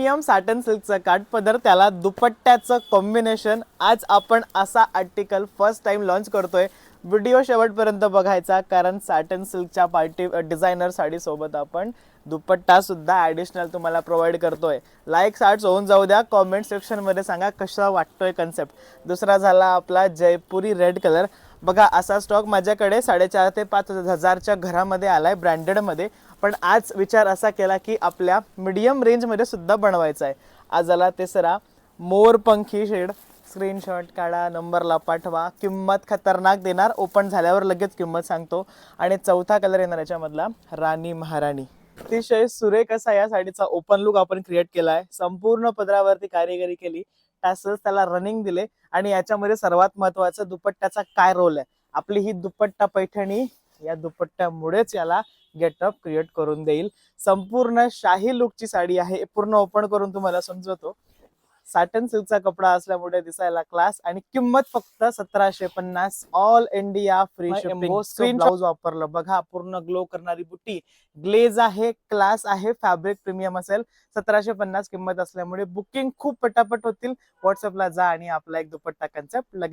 Premium Saturn सिल्कचं काठपदर त्याला दुपट्ट्याचं combination. आज आपण असा आर्टिकल फर्स्ट टाइम लॉन्च करतोय. व्हिडिओ शेवटपर्यंत बघायचा कारण सॅटन सिल्कच्या पार्टी डिझायनर साडी सोबत आपण दुपट्टा सुद्धा ॲडिशनल तुम्हाला प्रोव्हाइड करतोय. लाईक साड्स होऊन जाऊ द्या. कॉमेंट सेक्शनमध्ये सांगा कसा वाटतोय कन्सेप्ट. दुसरा झाला आपला जयपुरी रेड कलर. बघा असा स्टॉक माझ्याकडे 4,500 ते 5,000च्या घरामध्ये आलाय ब्रँडेडमध्ये. पण आज विचार असा केला की आपल्या मीडियम रेंजमध्ये सुद्धा बनवायचा आहे. आज आला तिसरा मोरपंखी शेड. स्क्रीनशॉट काढा, नंबरला पाठवा. किंमत खतरनाक देणार, ओपन झाल्यावर लगेच किंमत सांगतो. आणि चौथा कलर येणार याच्यामधला राणी महाराणी. अतिशय सुरेख असा या साडीचा ओपन लुक आपण क्रिएट केलाय. संपूर्ण पदरावरती कारिगिरी केली, टॅसल्स त्याला रनिंग दिले. आणि याच्यामध्ये सर्वात महत्त्वाचं दुपट्ट्याचा काय रोल आहे. आपली ही दुपट्टा पैठणी या दुपट्ट्यामुळेच याला गेटअप क्रिएट करून देईल. संपूर्ण शाही लुकची साडी आहे. पूर्ण ओपन करून तुम्हाला समजवतो. सॅटन सिल्कचा कपडा असल्यामुळे दिसायला क्लास. आणि किंमत फक्त 1750. All India free shipping. Screen blouse वापरलं बघा, पूर्ण ग्लो करणारी बुट्टी, ग्लेज आहे, क्लास आहे, फॅब्रिक प्रीमियम असेल. 1750 किंमत असल्यामुळे बुकिंग खूप पटापट होतील. व्हॉट्सअपला जा आणि आपला एक दुपट्टा कन्सेप्ट लगेच